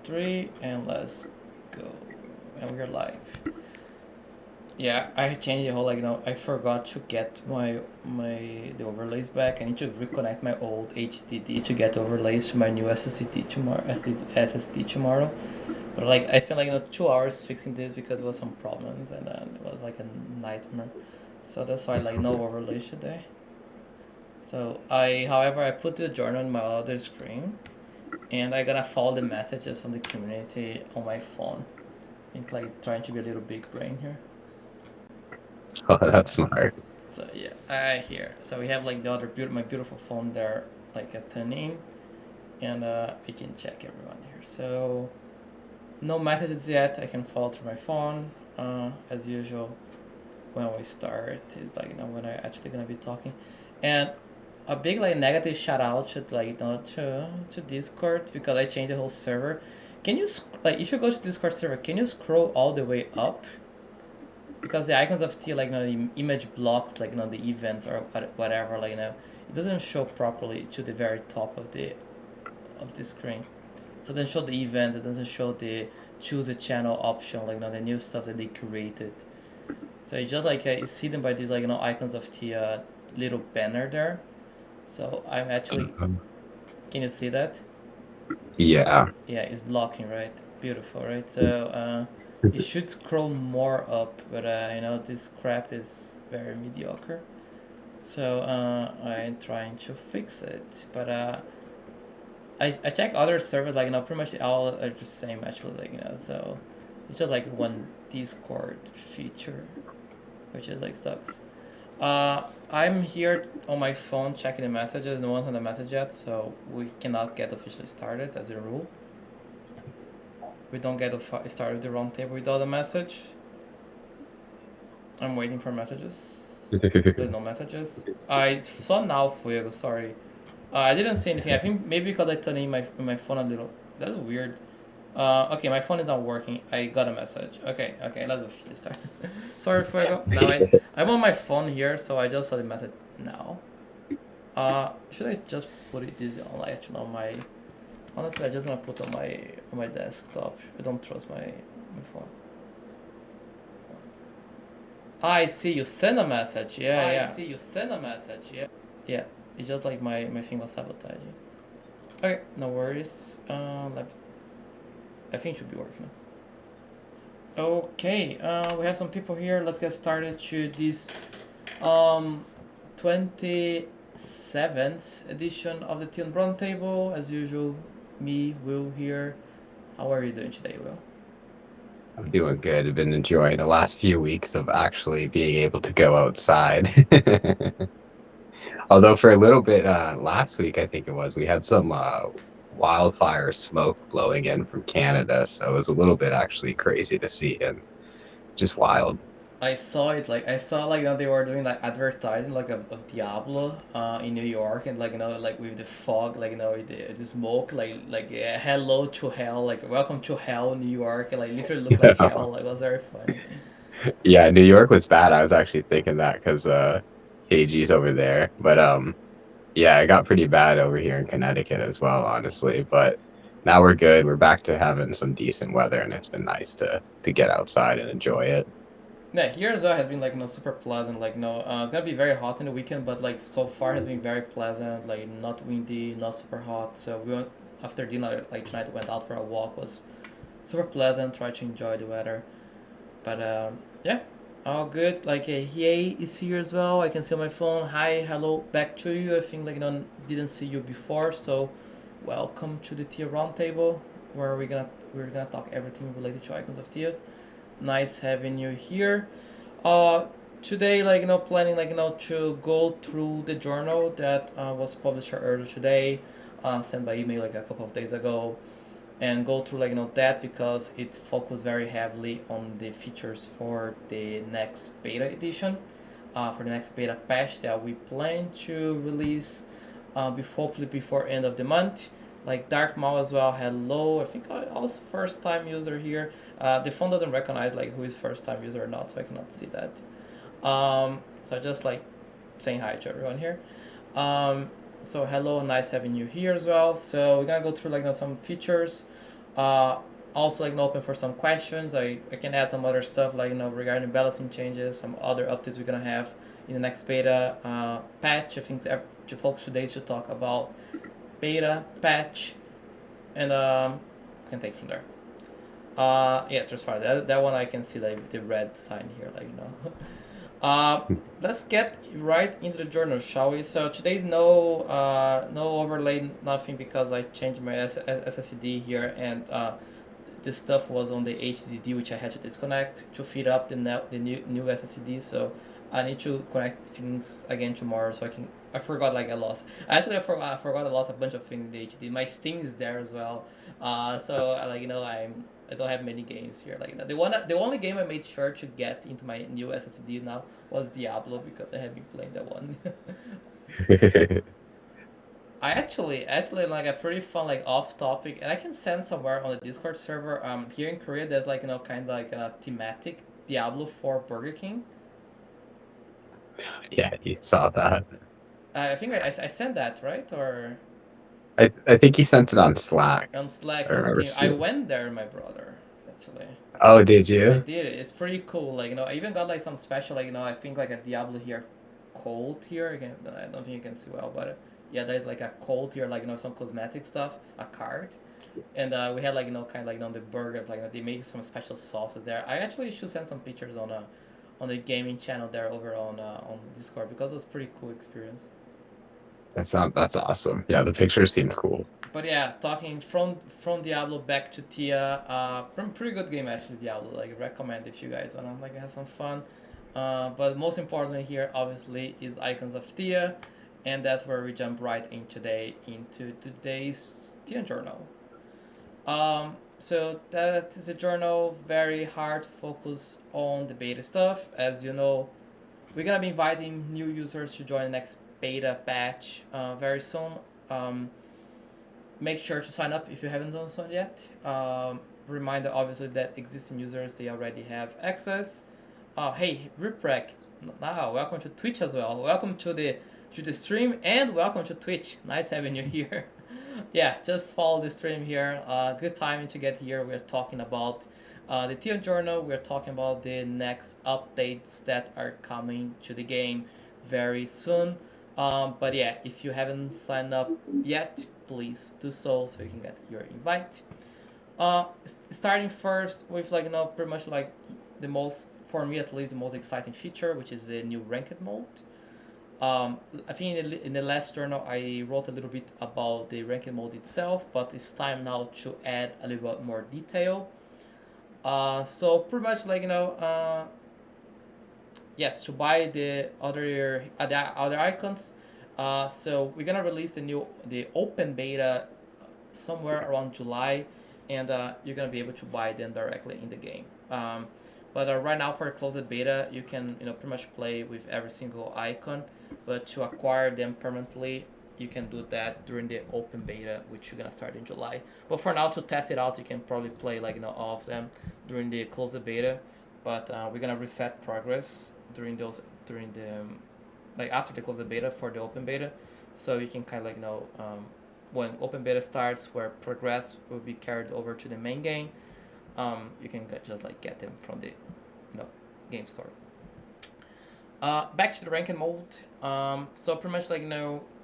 3, and let's go. And we're live. Yeah, I changed the whole I forgot to get the overlays back. I need to reconnect my old HDD to get overlays to my new SSD tomorrow. But I spent 2 hours fixing this because there was some problems, and then it was like a nightmare. So that's why no overlays today. So however, I put the journal on my other screen, and I gotta follow the messages from the community on my phone. I think trying to be a little big brain here. Oh, that's smart. So yeah, here. So we have the other my beautiful phone there, a turn in, and we can check everyone here. So no messages yet. I can follow through my phone. As usual, when we start is when I actually gonna be talking, and a big negative shout out to to Discord because I changed the whole server. Can you if you go to Discord server, can you scroll all the way up? Because the icons of Theia, the image blocks, the events or whatever, it doesn't show properly to the very top of the screen. So it doesn't show the events. It doesn't show the choose a channel option, the new stuff that they created. So it's just it's hidden by these icons of Theia little banner there. So I'm actually. Can you see that? Yeah. Yeah, it's blocking, right? Beautiful, right? So you should scroll more up, but this crap is very mediocre. So I'm trying to fix it, but I check other servers pretty much all are the same actually so it's just one Discord feature, which is sucks. I'm here on my phone checking the messages. No one's on the message yet, so we cannot get officially started as a rule. We don't get started the roundtable without a message. I'm waiting for messages. There's no messages. I saw now Fuego, sorry. I didn't see anything. I think maybe because I turned in my phone a little. That's weird. Okay, my phone is not working. I got a message. Okay, let's officially start. Sorry, Fuego. Now I'm on my phone here, so I just saw the message now. Should I just put this on my? Honestly, I just gonna put on my desktop. I don't trust my phone. I see you send a message. Yeah. I see you send a message. Yeah. It's just my thing was sabotaging. Okay, no worries. I think it should be working. Okay, we have some people here. Let's get started to this 27th edition of the Theia Roundtable. As usual, me, Will here. How are you doing today, Will? I'm doing good. I've been enjoying the last few weeks of actually being able to go outside. Although for a little bit last week, I think it was, we had some wildfire smoke blowing in from Canada. So it was a little bit actually crazy to see and just wild. I saw it I saw they were doing advertising of Diablo in New York, and with the fog, with the smoke, hello to hell, welcome to hell New York, and literally looked like hell. It was very funny. Yeah, New York was bad. I was actually thinking that because KG's over there. But yeah, it got pretty bad over here in Connecticut as well, honestly. But now we're good. We're back to having some decent weather, and it's been nice to get outside and enjoy it. Yeah, here as well has been super pleasant. It's gonna be very hot in the weekend, but so far has been very pleasant. Not windy, not super hot. So we went after dinner tonight. Went out for a walk. Was super pleasant. Tried to enjoy the weather, but yeah, all good. He is here as well. I can see on my phone. Hi, hello, back to you. I think didn't see you before, so welcome to the Theia Roundtable, where we're gonna talk everything related to Icons of Theia. Nice having you here. Today, planning to go through the journal that was published earlier today, sent by email a couple of days ago, and go through that because it focused very heavily on the features for the next beta edition, for the next beta patch that we plan to release before end of the month. Dark Maul as well. Hello, I think I also first time user here. The phone doesn't recognize who is first time user or not, so I cannot see that. So just saying hi to everyone here. So hello, nice having you here as well. So we're gonna go through some features. Uh, Also, like, open for some questions. I can add some other stuff, like, regarding balancing changes, some other updates we're gonna have in the next beta patch. I think the folks today should talk about beta patch, and can take from there. Yeah, just far that one I can see like the red sign here, like Uh, let's get right into the journal, shall we? So today, no overlay, nothing, because I changed my SSD here, and this stuff was on the HDD, which I had to disconnect to feed up the new SSD. So I need to connect things again tomorrow, so I can. I forgot, like, I lost. Actually, I forgot I lost a bunch of things in the HDD. My Steam is there as well. So like, I don't have many games here. Like, the only game I made sure to get into my new SSD now was Diablo, because I have been playing that one. I actually like a pretty fun, like, off topic, and I can send somewhere on the Discord server. Here in Korea, there's, like, kind of like a thematic Diablo for Burger King. Yeah, you saw that. I think I sent that, right, or I think you sent it on Slack. on Slack I to the remember team. I seeing. went there, my brother. Actually, Oh, did I you? did it. It's pretty cool. Like, I even got, like, some special, like, I think, like, a Diablo here, cold here. Again, I don't think you can see well, but yeah, there's like a cold here, like, some cosmetic stuff, a card. And we had, like, kind of like, the burgers, like, they make some special sauces there. I actually should send some pictures on the gaming channel there over on Discord, because it was pretty cool experience. That's awesome. Yeah, the pictures seemed cool. But yeah, talking from Diablo back to Tia, pretty good game actually. Diablo, like, recommend if you guys wanna, like, have some fun. But most importantly here, obviously, is Icons of Theia, and that's where we jump right in today into today's Tia journal. So that is a journal very hard focus on the beta stuff. As you know, we're gonna be inviting new users to join the next beta batch very soon. Um, Make sure to sign up if you haven't done so yet. Reminder, obviously, that existing users, they already have access. Hey, Riprek, now welcome to Twitch as well. Welcome to the stream, and welcome to Twitch. Nice having you here. Yeah, just follow the stream here. Good timing to get here. We're talking about the Tion Journal. We're talking about the next updates that are coming to the game very soon. But yeah, if you haven't signed up yet, please do so you can get your invite. Starting first with, like, pretty much like the most, for me at least, the most exciting feature, which is the new ranked mode. I think in the last journal I wrote a little bit about the ranked mode itself, but it's time now to add a little bit more detail. So pretty much, like, yes, to buy the other icons. So we're gonna release the open beta somewhere around July, and you're gonna be able to buy them directly in the game. But right now, for a closed beta, you can, pretty much play with every single icon, but to acquire them permanently, you can do that during the open beta, which you're gonna start in July. But for now, to test it out, you can probably play, like, all of them during the closed beta. But we're gonna reset progress during the like after the closed beta for the open beta, so you can kind of, like, when open beta starts, where progress will be carried over to the main game. You can just, like, get them from the game store. Back to the ranking mode. So pretty much, like,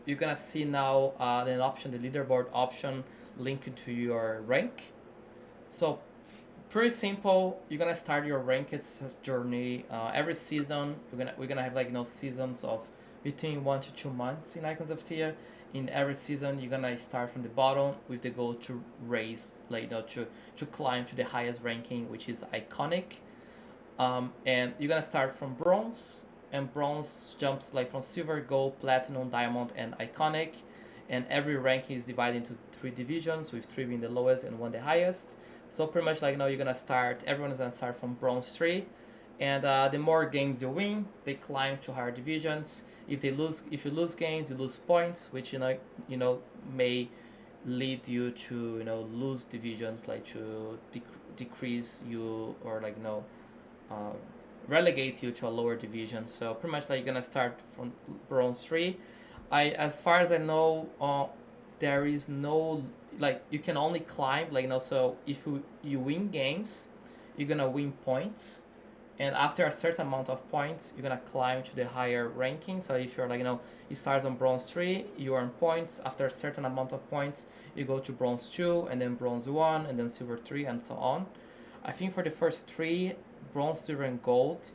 you're gonna see now an option, the leaderboard option, linked to your rank. So pretty simple. You're gonna start your ranked journey every season. We're gonna have, like, seasons of between 1 to 2 months in Icons of Theia. In every season, you're gonna start from the bottom with the goal to raise, like, to climb to the highest ranking, which is iconic. And you're gonna start from bronze, and bronze jumps, like, from silver, gold, platinum, diamond, and iconic. And every rank is divided into 3 divisions, with 3 being the lowest and 1 the highest. So pretty much, like, you're gonna start. Everyone's gonna start from bronze 3, and the more games you win, they climb to higher divisions. If you lose games, you lose points, which may lead you to lose divisions, like to decrease you, or, like, uh, relegate you to a lower division. So pretty much, like, you're gonna start from bronze 3. As far as I know, there is no like you can only climb like so if you win games, you're gonna win points, and after a certain amount of points you're gonna climb to the higher ranking. So if you're you start on bronze 3, you earn points. After a certain amount of points you go to bronze 2, and then bronze 1, and then silver 3, and so on. I think for the first 3, bronze, silver, and gold,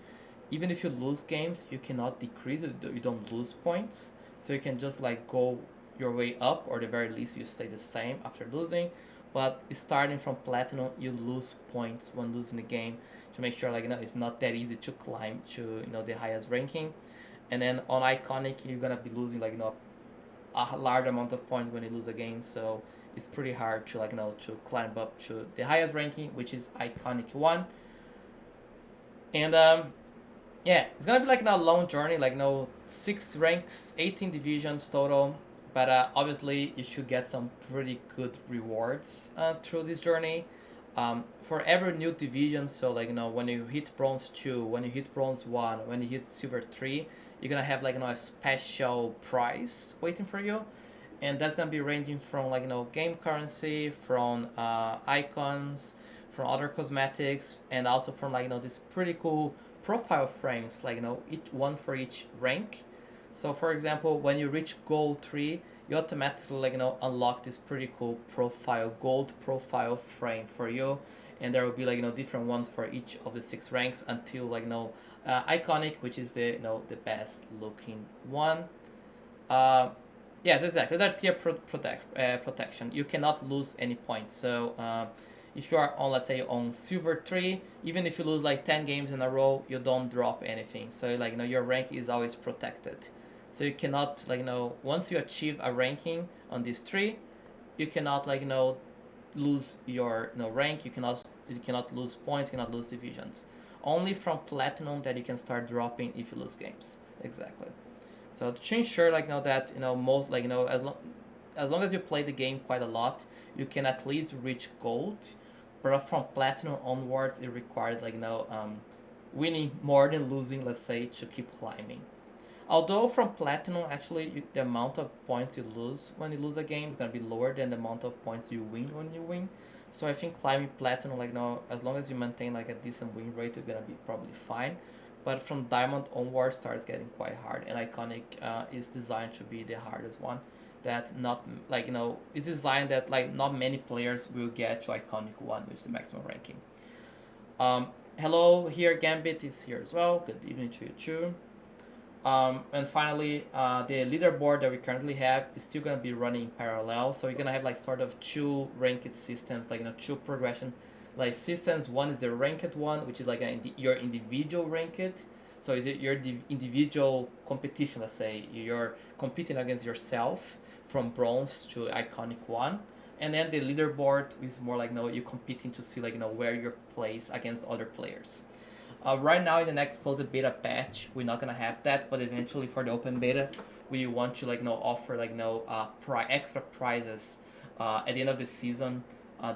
even if you lose games you cannot decrease it, you don't lose points, so you can just go your way up, or the very least you stay the same after losing. But starting from platinum you lose points when losing the game, to make sure it's not that easy to climb to the highest ranking. And then on iconic you're gonna be losing a large amount of points when you lose a game, so it's pretty hard to to climb up to the highest ranking, which is iconic 1. And yeah, it's gonna be a long journey, 6 ranks, 18 divisions total. But obviously you should get some pretty good rewards through this journey. For every new division, so when you hit bronze 2, when you hit bronze 1, when you hit silver 3, you're gonna have a special prize waiting for you. And that's gonna be ranging from game currency, from icons, from other cosmetics, and also from this pretty cool profile frames, each one for each rank. So for example, when you reach gold 3, you automatically unlock this pretty cool gold profile frame for you, and there will be different ones for each of the 6 ranks until iconic, which is the the best looking one. uh, yes, exactly, that tier protection, you cannot lose any points. So if you are on, let's say, on silver 3, even if you lose 10 games in a row, you don't drop anything. So your rank is always protected. So you cannot once you achieve a ranking on this 3, you cannot lose your rank. You cannot lose points, you cannot lose divisions. Only from platinum that you can start dropping if you lose games. Exactly. So to ensure that most as long as you play the game quite a lot, you can at least reach gold. But from platinum onwards, it requires winning more than losing, let's say, to keep climbing. Although from platinum, actually, the amount of points you lose when you lose a game is gonna be lower than the amount of points you win when you win. So I think climbing platinum, as long as you maintain a decent win rate, you're gonna be probably fine. But from diamond onward starts getting quite hard, and iconic is designed to be the hardest one. That not it's designed that not many players will get to iconic 1, which is the maximum ranking. Hello here, Gambit is here as well. Good evening to you too. And finally, the leaderboard that we currently have is still gonna be running in parallel. So you're gonna have sort of 2 ranked systems, 2 progression systems. One is the ranked one, which is your individual ranked. So is it your individual competition? Let's say you're competing against yourself from bronze to iconic 1. And then the leaderboard is more you're competing to see where you're placed against other players. Right now in the next closed beta patch, we're not gonna have that, but eventually for the open beta, we want to offer extra prizes at the end of the season,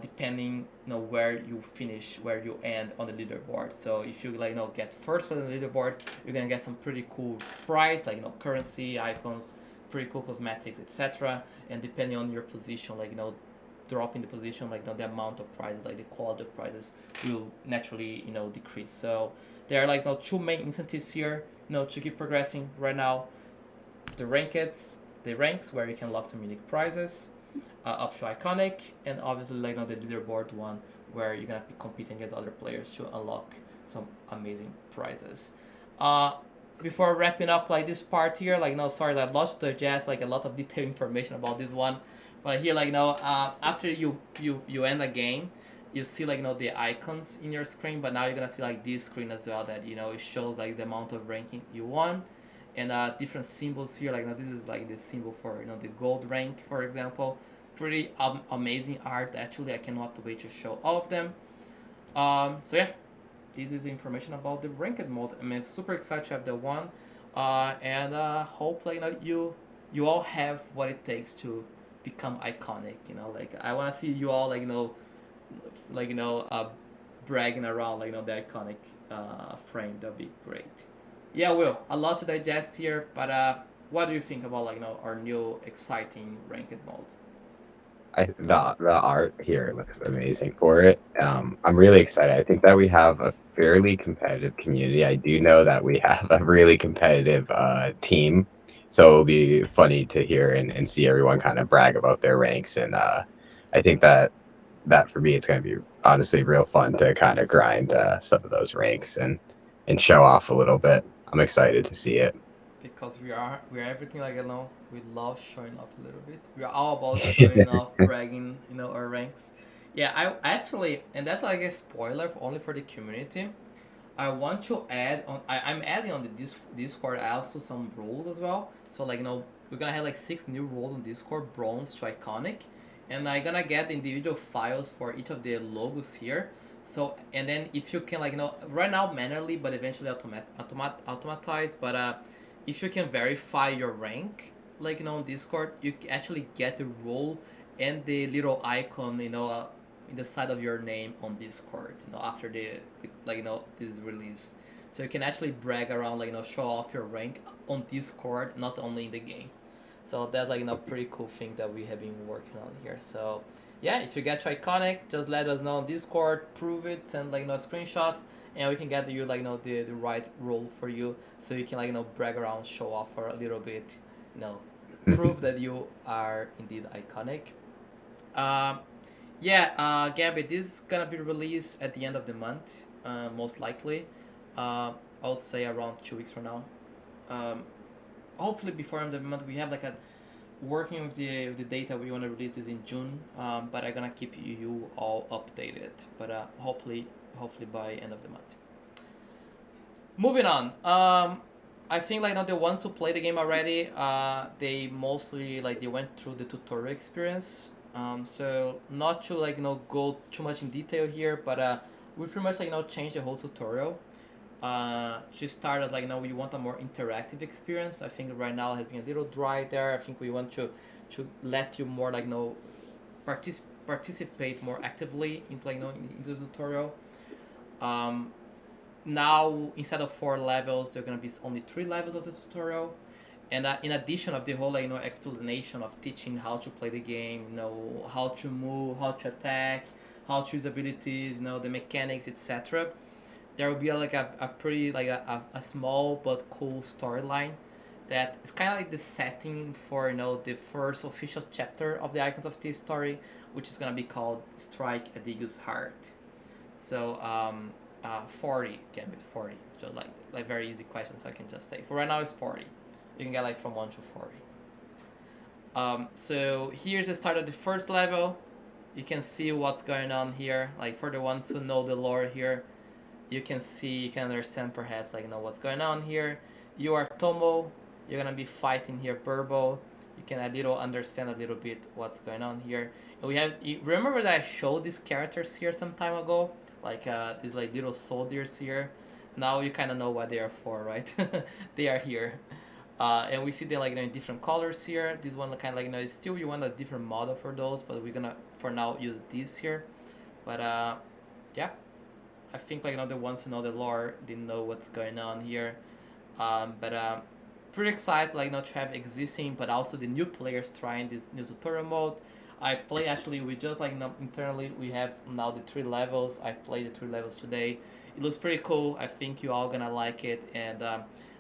depending where you finish, where you end on the leaderboard. So if you get first for the leaderboard, you're gonna get some pretty cool prize currency, icons, pretty cool cosmetics, etc. And depending on your position, dropping the position, the amount of prizes, the quality of prizes will naturally decrease. So there are 2 main incentives here to keep progressing right now: the ranks where you can lock some unique prizes up to iconic, and obviously the leaderboard one where you're gonna be competing against other players to unlock some amazing prizes. Before wrapping up this part here, sorry, lots to digest, a lot of detailed information about this one. But here, after you end a game, you see the icons in your screen. But now you're gonna see this screen as well, that it shows the amount of ranking you won, and different symbols here. This is the symbol for the gold rank, for example. Pretty amazing art. Actually, I cannot wait to show all of them. So yeah, this is information about the ranked mode. I'm super excited to have the one, and hope you all have what it takes to become iconic. I want to see you all bragging around the iconic frame. That'd be great. Yeah, Will, a lot to digest here, but what do you think about our new exciting ranked mode? The art here looks amazing for it. I'm really excited. I think that we have a fairly competitive community. I do know that we have a really competitive team, so it'll be funny to hear and see everyone kind of brag about their ranks. And I think that for me, it's going to be honestly real fun to kind of grind some of those ranks and show off a little bit. I'm excited to see it. Because we are everything like we love showing off a little bit. We are all about showing off, bragging, our ranks. Yeah, I actually, and that's like a spoiler only for the community. I want to add on. I'm adding on the Discord also some roles as well. So like we're gonna have like 6 new roles on Discord, bronze to iconic, and I'm gonna get the individual files for each of the logos here. So and then if you can right now manually, but eventually automatize. But if you can verify your rank on Discord, you actually get the role and the little icon in the side of your name on Discord. After this is released, so you can actually brag around show off your rank on Discord, not only in the game. So that's pretty cool thing that we have been working on here. So yeah, if you get to iconic, just let us know on Discord, prove it, send a screenshot, and we can get you the right role for you, so you can brag around, show off for a little bit, you know, prove that you are indeed iconic. Um, yeah, Gambit, this is gonna be released at the end of the month, most likely. I'll say around 2 weeks from now. Um, Hopefully before end of the month we have a working with the data. We want to release this in June, but I'm gonna keep you all updated. But hopefully by end of the month. Moving on. I think not the ones who play the game already. They mostly they went through the tutorial experience. So not to go too much in detail here, but we pretty much changed the whole tutorial. She started we want a more interactive experience. I think right now it has been a little dry there. I think we want to let you more participate more actively into into the tutorial. Um, Now instead of 4 levels, there are gonna be only 3 levels of the tutorial, and in addition of the whole explanation of teaching how to play the game, how to move, how to attack, how to use abilities, the mechanics, etc. There will be a pretty a small but cool storyline that is kind of like the setting for the first official chapter of the Icons of Theia story, which is gonna be called Strike at Eagle's Heart. So 40 Gambit 40. So very easy questions. I can just say for right now it's 40. You can get from 1 to 40. So here's the start of the first level. You can see what's going on here. For the ones who know the lore here, you can see, you can understand perhaps what's going on here. You are Tomo. You're gonna be fighting here Burbo. You can understand a little bit what's going on here. And we have, remember that I showed these characters here some time ago, these little soldiers here. Now you kind of know what they are for, right? They are here. And we see them in different colors here. This one kind of still you want a different model for those, but we're gonna for now use these here. But yeah, I think the ones who know the lore, they know what's going on here. But pretty excited to have existing, but also the new players trying this new tutorial mode. I play actually we just internally we have now the 3 levels. I played the 3 levels today. It looks pretty cool. I think you all gonna like it, and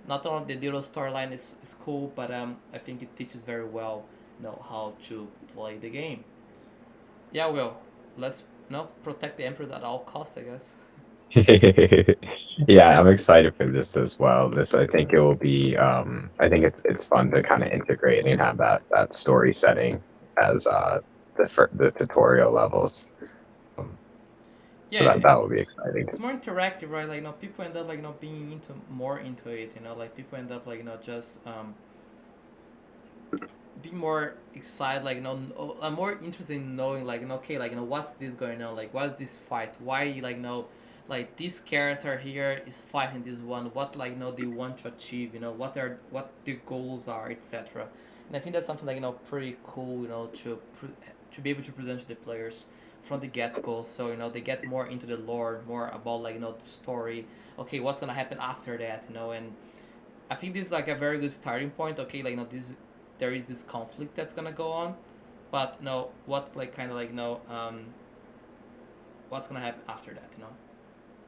not only the little storyline is cool, but I think it teaches very well how to play the game. Yeah, Will, let's protect the emperors at all costs, I guess. Yeah, I'm excited for this as well. This I think it will be I think it's fun to kind of integrate and have that story setting as the tutorial levels. Um, so Yeah, that will be exciting. it's more interactive, right? People end up being more into it. People end up just be more excited. I'm more interested in knowing okay, what's this going on? What's this fight? Why this character here is fighting this one? What they want to achieve? What the goals are, etc. And I think that's something pretty cool. To be able to present to the players from the get go, so they get more into the lore, more about the story. Okay, what's gonna happen after that? And I think this is a very good starting point. Okay, this there is this conflict that's gonna go on, but what's like kind of like what's gonna happen after that,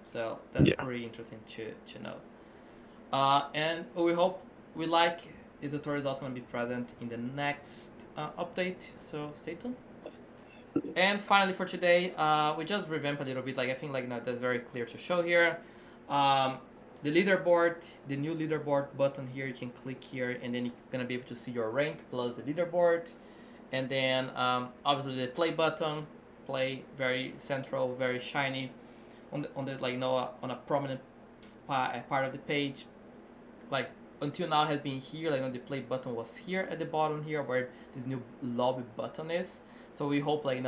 So that's Yeah. pretty interesting to know. And we hope we like the tutorial is also gonna be present in the next update. So stay tuned. And finally for today, we just revamped a little bit. Like I think that's very clear to show here. Um, the leaderboard, the new leaderboard button here, you can click here, and then you're gonna be able to see your rank plus the leaderboard. And then obviously the play button, play very central, very shiny, on the on a prominent part of the page. Like until now has been here, the play button was here at the bottom here where this new lobby button is. So we hope the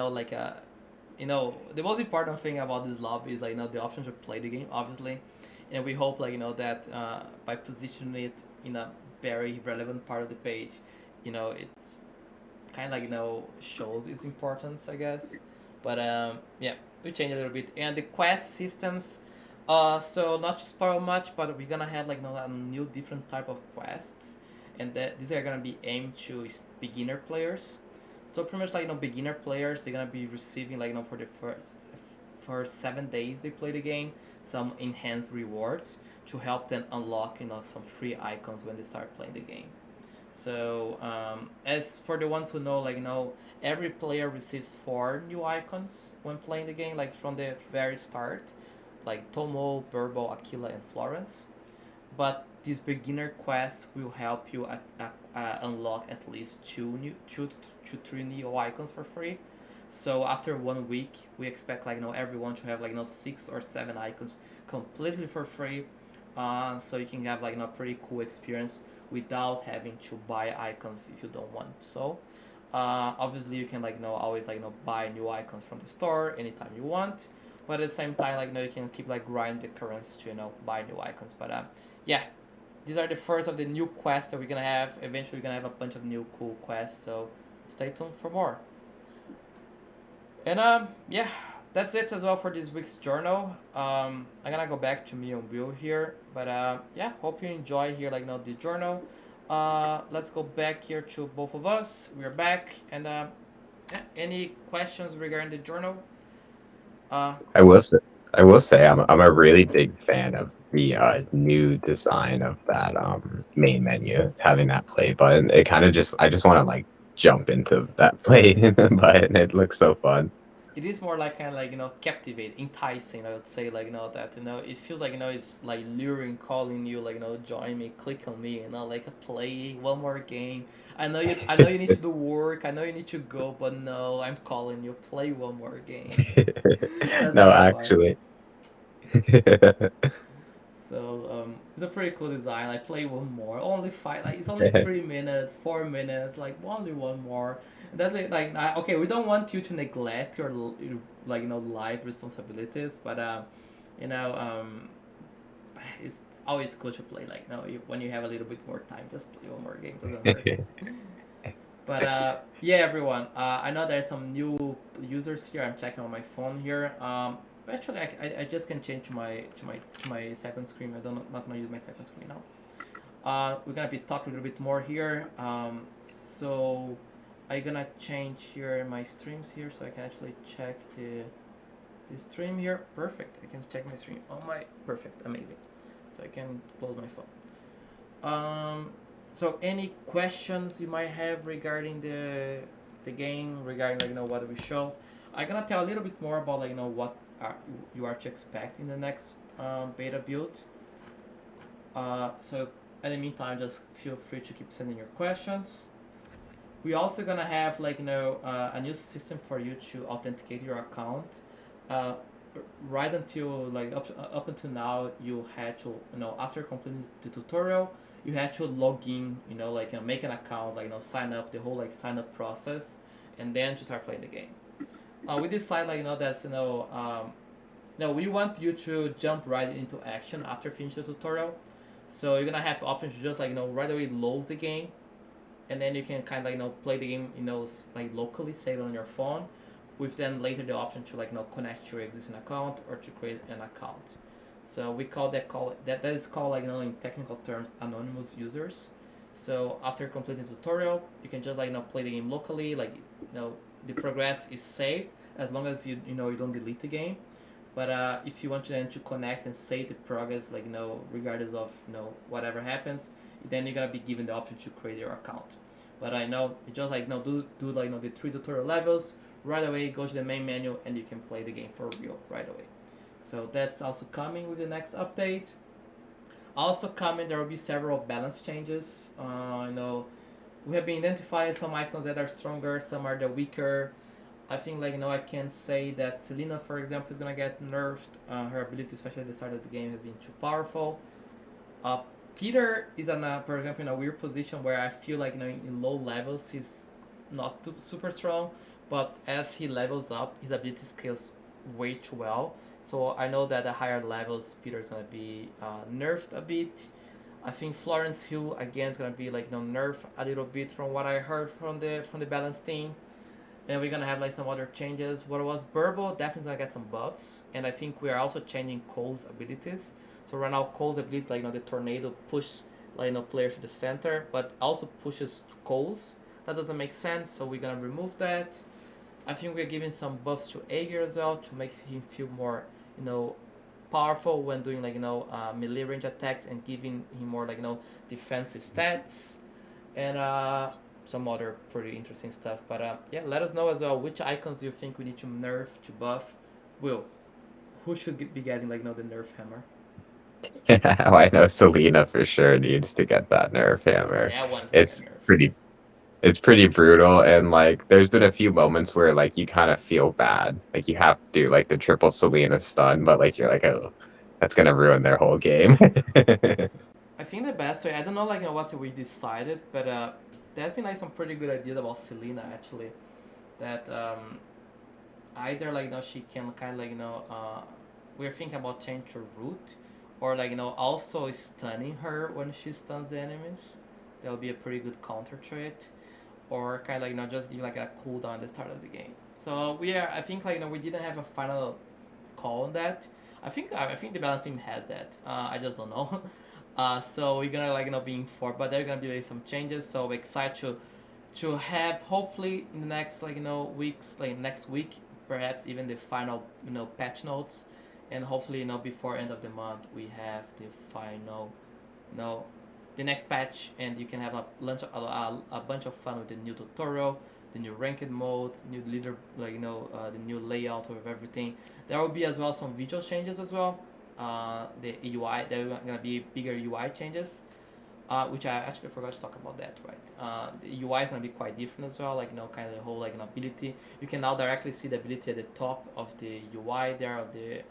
most important thing about this lobby is the option to play the game obviously, and we hope that by positioning it in a very relevant part of the page, it's kind of shows its importance, I guess. But yeah, we changed a little bit, and the quest systems. So not to spoil much, but we're gonna have a new different type of quests, and these are gonna be aimed to beginner players. So pretty much beginner players, they're gonna be receiving for the for 7 days they play the game some enhanced rewards to help them unlock some free icons when they start playing the game. So as for the ones who know, every player receives 4 new icons when playing the game, like from the very start, like Tomo, Burbo, Aquila, and Florence. But these beginner quests will help you unlock at least two to three new icons for free. So after 1 week, we expect everyone to have 6 or 7 icons completely for free. So you can have a pretty cool experience without having to buy icons if you don't want. So obviously you can always buy new icons from the store anytime you want. But at the same time you can keep grind the currency to buy new icons. But yeah, these are the first of the new quests that we're gonna have. Eventually we're gonna have a bunch of new cool quests. So stay tuned for more. And yeah, that's it as well for this week's journal. I'm gonna go back to me and Will here, but yeah, hope you enjoy here the journal. Let's go back here to both of us. We're back, and yeah, any questions regarding the journal? Uh, I will say, I will say, I'm a really big fan of the new design of that main menu, having that play button. It kind of just, I just want to like jump into that play button. It looks so fun. it is more like kind of captivate, enticing. I would say that it feels it's luring, calling you join me, click on me, play one more game. I know you need to do work. I know you need to go, but no, I'm calling you. Play one more game. That's No, how it was. actually. So it's a pretty cool design. Like play one more, only five. Like it's only 3 minutes, 4 minutes. Like only one more. And that's it. Okay, we don't want you to neglect your life responsibilities, but you know it's always good to play. When you have a little bit more time, just play one more game. Doesn't hurt. But yeah, everyone. I know there's some new users here. I'm checking on my phone here. Actually, I just can change to my second screen. I don't not gonna use my second screen now. We're gonna be talking a little bit more here. So I'm gonna change here my streams here so I can actually check the stream here. Perfect. I can check my stream. Oh my, perfect, amazing. So I can close my phone. So any questions you might have regarding the game, regarding what we show? I'm gonna tell a little bit more about what you are to expect in the next beta build. So in the meantime, just feel free to keep sending your questions. We also gonna have a new system for you to authenticate your account. Uh, right until up until now, you had to after completing the tutorial, you had to log in, make an account, sign up, the whole sign up process, and then to start playing the game. We decide that's no, we want you to jump right into action after finishing the tutorial. So you're gonna have the option to just right away load the game, and then you can kind of play the game locally, save it on your phone, with then later the option to connect to your existing account or to create an account. So we call that is called in technical terms anonymous users. So after completing the tutorial, you can just play the game locally. The progress is saved as long as you don't delete the game. But if you want to then to connect and save the progress, regardless of whatever happens, then you're gonna be given the option to create your account. But I know you just do the 3 tutorial levels right away. Go to the main menu and you can play the game for real right away. So that's also coming with the next update. Also coming, there will be several balance changes. We have been identifying some icons that are stronger, some are the weaker. I think I can say that Selena, for example, is gonna get nerfed. Her ability, especially at the start of the game, has been too powerful. Uh, Peter is for example, in a weird position where I feel in low levels he's not super strong, but as he levels up, his ability scales way too well. So I know that at higher levels, Peter is gonna be nerfed a bit. I think Florence Hill again is gonna be nerfed a little bit from what I heard from the balance team. And we're gonna have some other changes. What was Burble definitely gonna get some buffs, and I think we are also changing Cole's abilities. So right now Cole's ability, the tornado pushes players to the center, but also pushes Cole's. That doesn't make sense, so we're gonna remove that. I think we're giving some buffs to Aegir as well to make him feel more, powerful when doing melee range attacks and giving him more defensive stats. And some other pretty interesting stuff. But yeah, let us know as well which icons do you think we need to nerf to buff. Will, who should be getting the nerf hammer? Oh, I know Selena for sure needs to get that nerf hammer. That one's gonna get It's nerfed. pretty it's pretty brutal, and there's been a few moments where you kind of feel bad. Like you have to do the triple Selena stun, but you're oh, that's gonna ruin their whole game. I think the best way, I don't know what we decided, but there's been some pretty good ideas about Selena actually. That either she can kind of we're thinking about change her route, or also stunning her when she stuns the enemies. That would be a pretty good counter to it, or kind of just do a cooldown at the start of the game. So I think we didn't have a final call on that. I think the balance team has that. I just don't know. So we're gonna be informed, but there are gonna be some changes. So we're excited to have hopefully in the next weeks, next week, perhaps even the final patch notes, and hopefully before end of the month we have the final the next patch, and you can have a bunch of fun with the new tutorial, the new ranked mode, new leader, the new layout of everything. There will be as well some visual changes as well. The UI, there are gonna be bigger UI changes, which I actually forgot to talk about that, right? The UI is gonna be quite different as well, kind of the whole ability. You can now directly see the ability at the top of the UI there, of the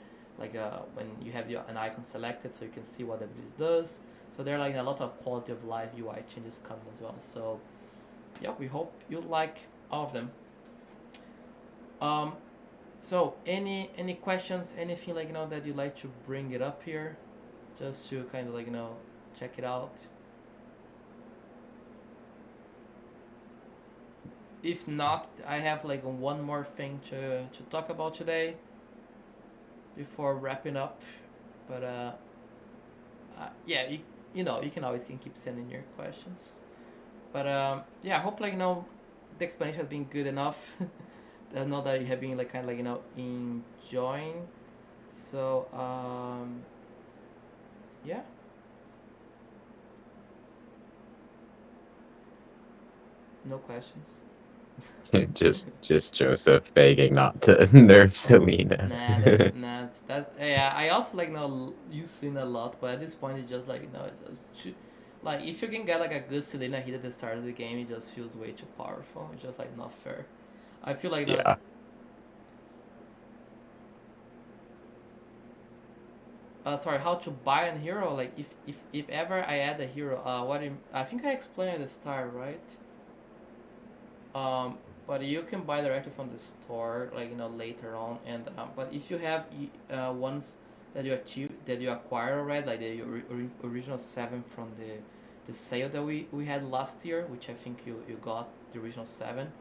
when you have an icon selected, so you can see what the ability does. So there are a lot of quality of life UI changes coming as well. So yeah, we hope you like all of them. So any questions, anything that you'd like to bring it up here, just to kind of check it out. If not, I have one more thing to talk about today before wrapping up. But yeah, you can always keep sending your questions. But yeah, I hope the explanation has been good enough. I know that you have been kind of enjoying. So yeah. No questions. just Joseph begging not to nerf Selena. Nah, that's yeah. I also use Selena a lot, but at this point it's just if you can get a good Selena hit at the start of the game, it just feels way too powerful. It's just not fair. I feel Yeah. Sorry, how to buy a hero? If ever I add a hero, I think I explained at the start, right? But you can buy directly from the store, later on. And but if you have ones that you achieve that you acquire already, like the original 7 from the sale that we had last year, which I think you got the original 7.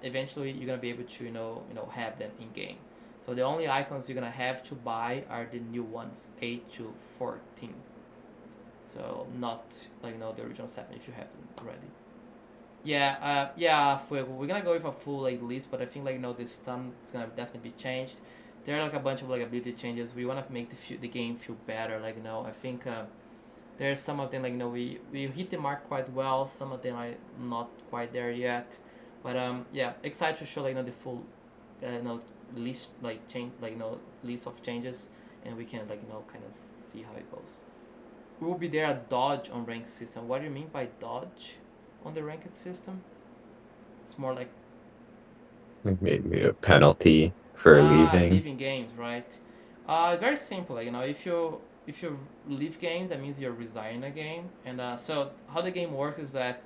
Eventually you're gonna be able to have them in game. So the only icons you're gonna have to buy are the new ones, 8 to 14. So not like the original 7 if you have them already. Yeah, we're gonna go with a full like list, but I think this time it's gonna definitely be changed. There are like a bunch of like ability changes. We wanna make the game feel better. I think there's some of them we hit the mark quite well. Some of them are not quite there yet, but yeah, excited to show the full list change list of changes, and we can kind of see how it goes. Will be there a dodge on ranked system? What do you mean by dodge on the ranked system? It's more like Maybe a penalty for leaving. leaving games, right? It's very simple. If you leave games, that means you're resigning a game. And so how the game works is that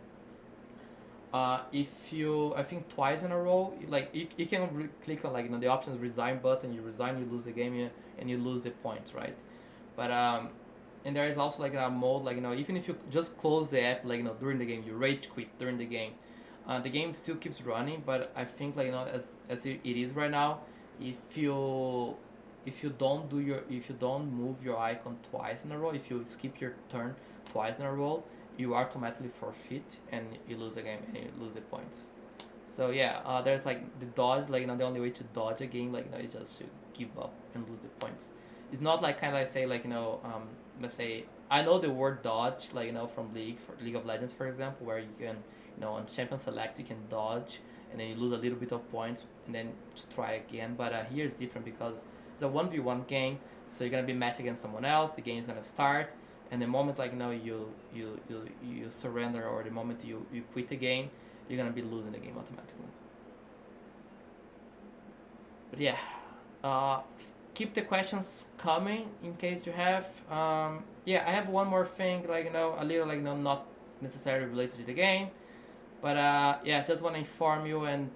if you I think twice in a row, you can click on the options resign button. You resign, you lose the game, and you lose the points, right? But and there is also like a mode even if you just close the app during the game, you rage quit during the game, the game still keeps running. But I think as it is right now, if you if you don't move your icon twice in a row, if you skip your turn twice in a row, you automatically forfeit and you lose the game and you lose the points. So yeah, there's the dodge, the only way to dodge a game is just to give up and lose the points. It's not like kind of say let's say I know the word dodge from League of Legends, for example, where you can on champion select you can dodge and then you lose a little bit of points and then try again. But here it's different because it's a 1v1 game, so you're gonna be matched against someone else. The game is gonna start, and the moment you surrender, or the moment you quit the game, you're gonna be losing the game automatically. But yeah, uh, keep the questions coming in case you have. Yeah, I have one more thing, a little not necessarily related to the game, but yeah, just want to inform you and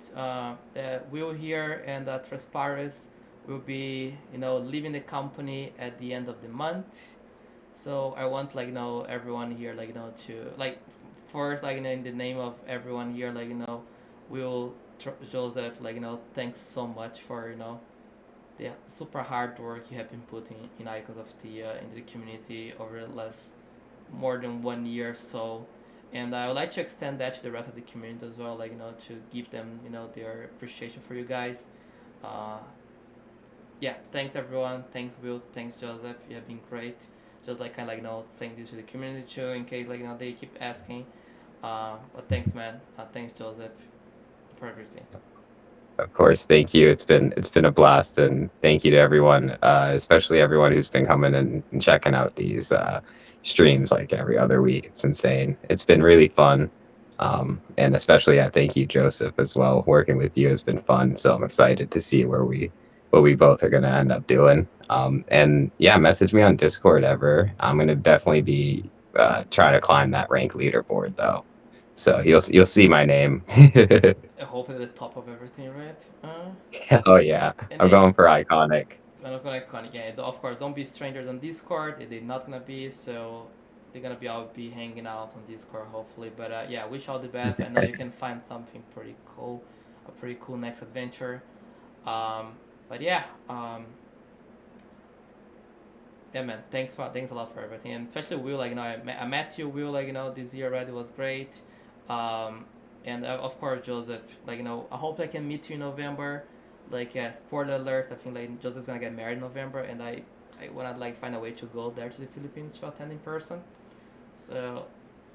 that Will here and Trasparis will be leaving the company at the end of the month. So I want everyone here to first in the name of everyone here Will Joseph thanks so much for the super hard work you have been putting in Icons of Theia into the community over the last more than 1 year or so. And I would like to extend that to the rest of the community as well, to give them their appreciation for you guys. uh, yeah, thanks everyone. Thanks Will. Thanks Joseph. You have been great. Just kind of saying this to the community too, in case they keep asking. But thanks, man. Thanks Joseph for everything. Of course, thank you. It's been a blast, and thank you to everyone, especially everyone who's been coming and checking out these streams like every other week. It's insane. It's been really fun, and especially I thank you, Joseph, as well. Working with you has been fun, so I'm excited to see what we both are gonna end up doing. And yeah, message me on Discord ever. I'm gonna definitely be trying to climb that rank leaderboard though, so you'll see my name. I hope at the top of everything, right? Oh yeah, And I'm then going for iconic. I'm not gonna iconic. Yeah, of course, don't be strangers on Discord. They're not gonna be, so they're gonna be all be hanging out on Discord hopefully. But yeah, wish all the best. I know you can find something pretty cool, a pretty cool next adventure. Um, but yeah, yeah, man. Thanks a lot for everything, and especially Will. I met you, Will. This year already was great. Um, and of course, Joseph. I hope I can meet you in November. Yeah, spoiler alert. I think Joseph's gonna get married in November, and I wanna find a way to go there to the Philippines to attend in person. So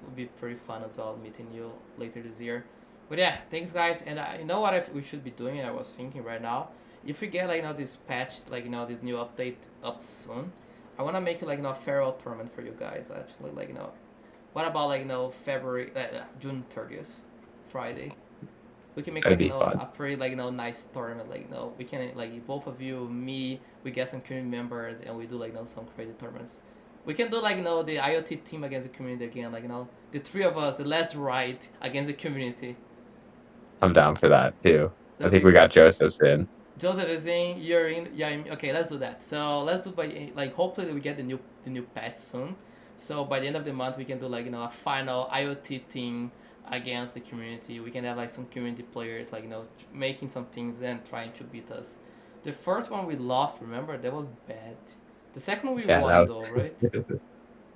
it would be pretty fun as well meeting you later this year. But yeah, thanks guys. And you know what we should be doing? I was thinking right now, if we get this patch, this new update up soon, I wanna make a farewell tournament for you guys. Actually, what about February, June 30th, Friday? We can make That'd be fun. a pretty nice tournament. We can both of you, me, we get some community members, and we do some crazy tournaments. We can do the IoT team against the community again. The three of us, the Let's Ride against the community. I'm down for that too. That I would think be we got great. Joseph's in. Joseph is in, you're in, yeah. Okay, let's do that. So let's do by hopefully we get the new patch soon. So by the end of the month we can do a final IoT team against the community. We can have some community players making some things and trying to beat us. The first one we lost, remember, that was bad. The second one we Yeah, that won was though, right?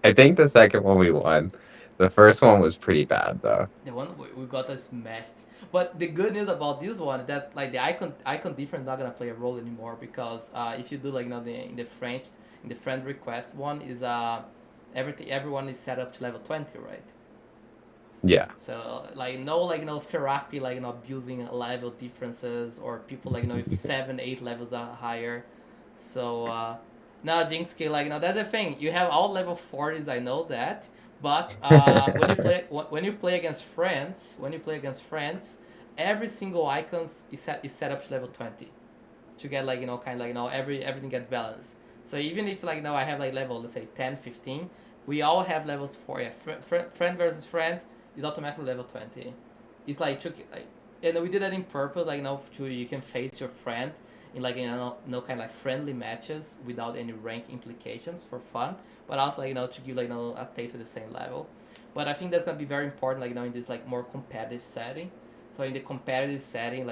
I think the second one we won. The first one was pretty bad though. The one we got us smashed. But the good news about this one is that like the icon difference not gonna play a role anymore because if you do like in the friend request one is everyone is set up to level 20, right? Yeah. So like no Serapi abusing level differences or people if 7 8 levels are higher. So now Jinxky that's the thing. You have all level 40s. I know that, but when you play against friends, every single icon is set up to level 20 to get everything gets balanced. So even if I have level, let's say 10 15, we all have levels for friend versus friend is automatically level 20. It's and we did that in purpose to you can face your friend in no kind of friendly matches without any rank implications for fun, but also to give a taste of the same level. But I think that's gonna be very important in this more competitive setting. So in the competitive setting,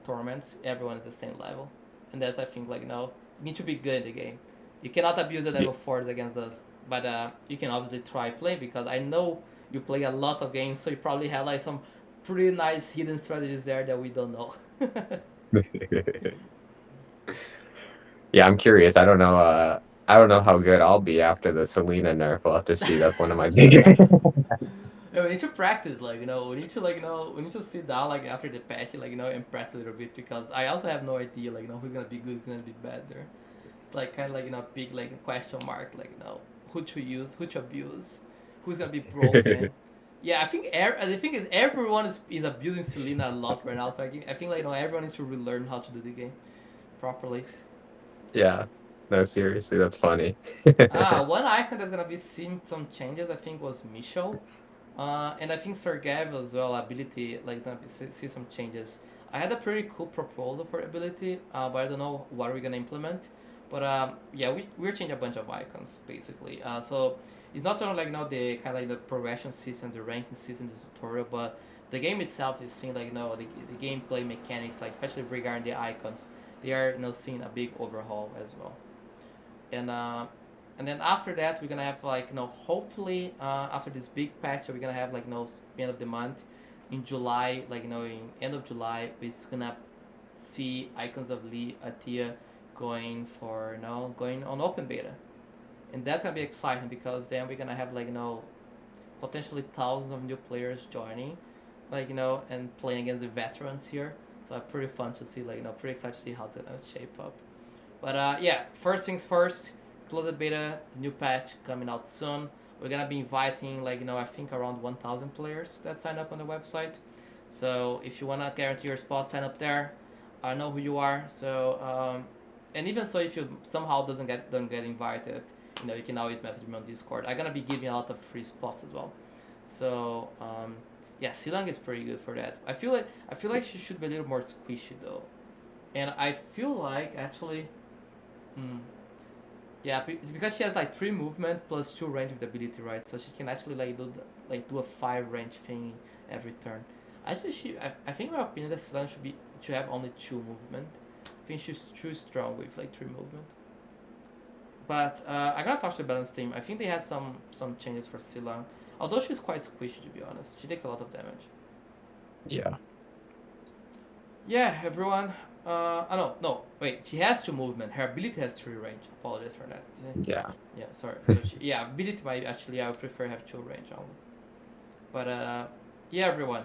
tournaments, everyone is the same level, and that's I think you need to be good in the game. You cannot abuse the level fours against us, but you can obviously try play because I know you play a lot of games, so you probably have some pretty nice hidden strategies there that we don't know. Yeah, I'm curious. I don't know. I don't know how good I'll be after the Selena nerf. We'll have to see. That's one of my bigger. Yeah, we need to practice, we need to we need to sit down after the patch, and practice a little bit because I also have no idea, who's gonna be good, who's gonna be bad there. It's kind of big question mark, who to use, who to abuse, who's gonna be broken. Yeah, the thing is everyone is abusing Selena a lot right now, so I think everyone needs to relearn how to do the game properly. Yeah. No, seriously, that's funny. One icon that's gonna be seeing some changes, I think, was Michel. And I think Sergev as well, ability, gonna see some changes. I had a pretty cool proposal for ability, but I don't know what we're gonna implement. But yeah, we're changing a bunch of icons basically. So it's not only the kind of the progression system, the ranking system, the tutorial, but the game itself is seeing the gameplay mechanics, especially regarding the icons, they are seeing a big overhaul as well. And then after that we're gonna have hopefully after this big patch we're gonna have end of the month in July, in end of July we're gonna see Icons of Theia going for going on open beta, and that's gonna be exciting because then we're gonna have potentially thousands of new players joining, and playing against the veterans here. So it's pretty fun to see, pretty excited to see how it's gonna shape up. But yeah, first things first, closed beta, the new patch coming out soon. We're gonna be inviting I think around 1,000 players that sign up on the website. So if you wanna guarantee your spot, sign up there. I know who you are. So and even so, if you somehow don't get invited, you can always message me on Discord. I'm gonna be giving a lot of free spots as well. So yeah, Silang is pretty good for that. I feel like she should be a little more squishy though, and I feel like actually. Yeah, it's because she has 3 movement plus 2 range with ability, right? So she can actually do a 5 range thing every turn. Actually, I think in my opinion that Silan should have only 2 movement. I think she's too strong with 3 movement. But I gotta talk to the balance team. I think they had some changes for Silan. Although she's quite squishy to be honest, she takes a lot of damage. Yeah. Yeah, everyone. No, wait. She has 2 movement. Her ability has 3 range. Apologize for that. Yeah. Yeah, sorry. So yeah, ability might actually I would prefer have 2 range only. But yeah, everyone.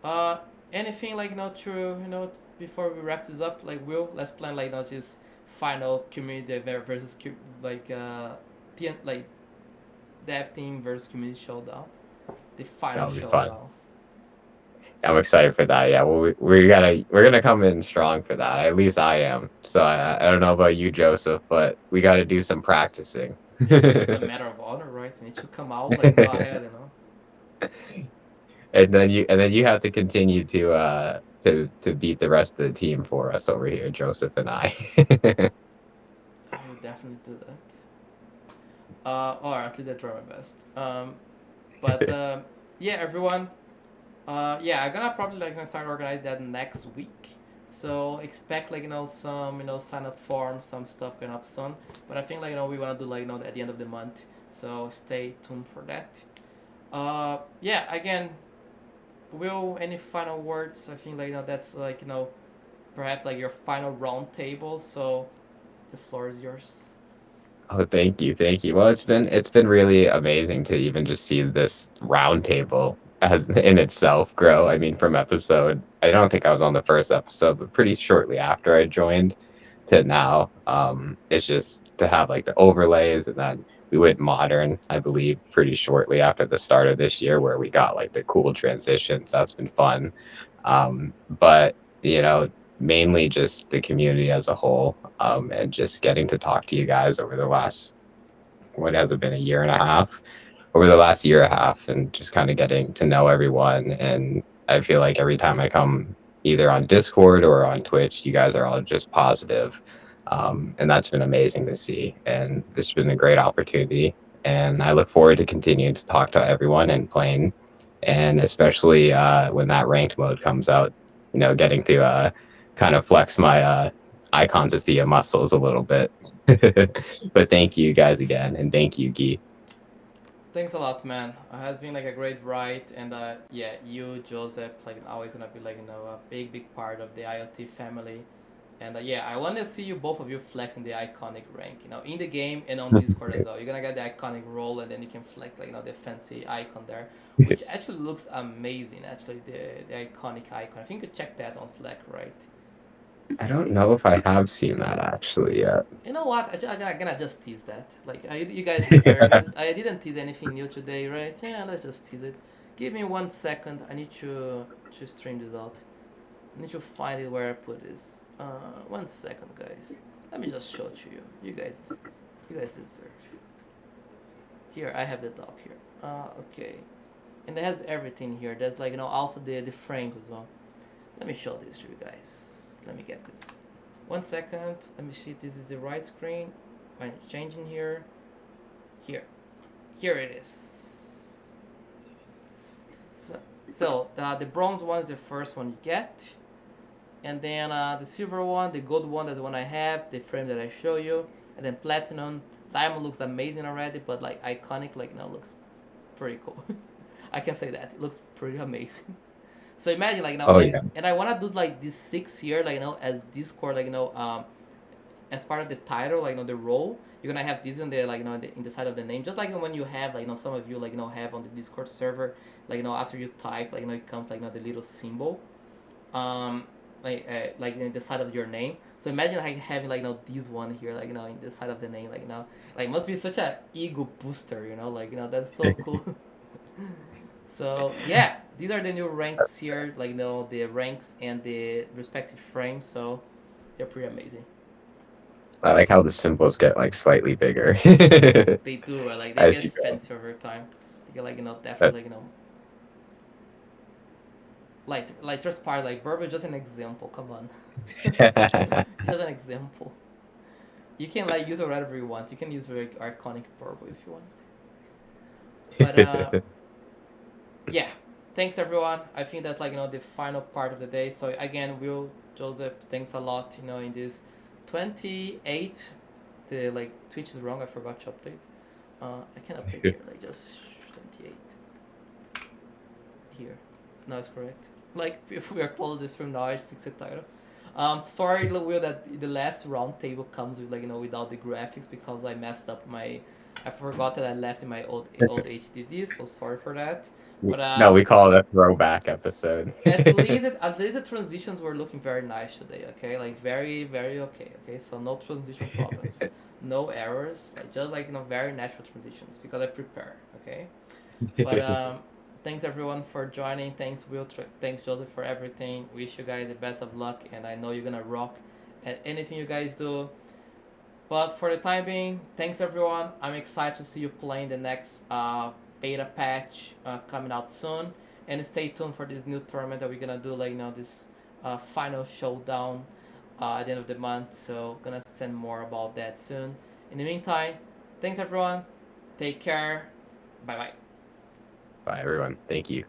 Uh, anything to before we wrap this up? Will let's plan this final community versus dev team versus community showdown. The final That'll be fun. showdown. I'm excited for that. Yeah, well, we're gonna come in strong for that. At least I am. So I don't know about you, Joseph, but we got to do some practicing. It's a matter of honor, right? We need to come out ahead. And then you have to continue to beat the rest of the team for us over here, Joseph and I. I will definitely do that. Or at least I try my best. But yeah, everyone. Yeah, I'm gonna probably gonna start organize that next week. So expect some sign up forms, some stuff going up soon. But I think we wanna do at the end of the month So stay tuned for that. Yeah, again, Will, any final words? I think that's perhaps like your final round table. So the floor is yours. Oh, thank you, thank you. Well, it's been really amazing to even just see this roundtable as in itself grow. I mean, from episode, I don't think I was on the first episode, but pretty shortly after I joined to now, it's just to have like the overlays, and then we went modern, I believe, pretty shortly after the start of this year, where we got like the cool transitions. That's been fun. But mainly just the community as a whole, and just getting to talk to you guys over the last, what has it been, a year and a half, over the last year and a half, and just kind of getting to know everyone. And I feel like every time I come either on Discord or on Twitch, you guys are all just positive. And that's been amazing to see. And it's been a great opportunity. And I look forward to continuing to talk to everyone and playing. And especially when that ranked mode comes out, getting to kind of flex my Icons of Theia muscles a little bit. But thank you guys again. And thank you, Guy. Thanks a lot, man. It has been like a great ride, and yeah, you, Joseph, like always gonna be a big part of the IoT family. And yeah, I want to see you both of you flexing the iconic rank, in the game and on Discord as well. You're gonna get the iconic role, and then you can flex the fancy icon there, which actually looks amazing. Actually, the iconic icon. I think you check that on Slack, right? I don't know if I have seen that actually yet. You know what? I'm gonna just tease that. Like, you guys deserve it. I didn't tease anything new today, right? Yeah, let's just tease it. Give me 1 second. I need to stream this out. I need to find it where I put this. 1 second, guys. Let me just show it to you. You guys deserve. Here, I have the doc here. Okay. And it has everything here. There's also the frames as well. Let me show this to you guys. Let me get this. 1 second. Let me see if this is the right screen. I'm changing here. Here it is. So the bronze one is the first one you get. And then the silver one, the gold one, that's the one I have, the frame that I show you. And then platinum. Diamond looks amazing already, but iconic, looks pretty cool. I can say that. It looks pretty amazing. So imagine Oh yeah. and I wanna do this 6 here, as Discord, as part of the title, the role. You're gonna have this in the in the side of the name, just like when you have some of you have on the Discord server, after you type, it comes the little symbol, um, in the side of your name. So imagine having this one here, in the side of the name, must be such a ego booster, that's so cool. So yeah, these are the new ranks here, the ranks and the respective frames. So they're pretty amazing. I like how the symbols get like slightly bigger They do, they as get you go. fancy over time. They get That- definitely just part Burb is just an example. Come on, just an example. You can use it whatever you want. You can use iconic Burb if you want. But yeah, thanks everyone. I think that's the final part of the day. So again, Will, Joseph, thanks a lot. In this 28, the Twitch is wrong. I forgot to update. I can update here. Just 28 here. No, it's correct. If we are close this room now, I fix the title. Sorry, Will, that the last round table comes with without the graphics because I messed up my. I forgot that I left in my old HDD, so sorry for that. But No, we call it a throwback episode. at least the transitions were looking very nice today. Okay, very very okay. Okay, so no transition problems, no errors. Just very natural transitions because I prepare. Okay, but thanks everyone for joining. Thanks Will. Thanks Joseph for everything. Wish you guys the best of luck, and I know you're gonna rock at anything you guys do. But for the time being, thanks everyone. I'm excited to see you playing the next beta patch coming out soon. And stay tuned for this new tournament that we're gonna do, this final showdown at the end of the month. So gonna send more about that soon. In the meantime, thanks everyone. Take care. Bye bye. Bye, everyone. Thank you.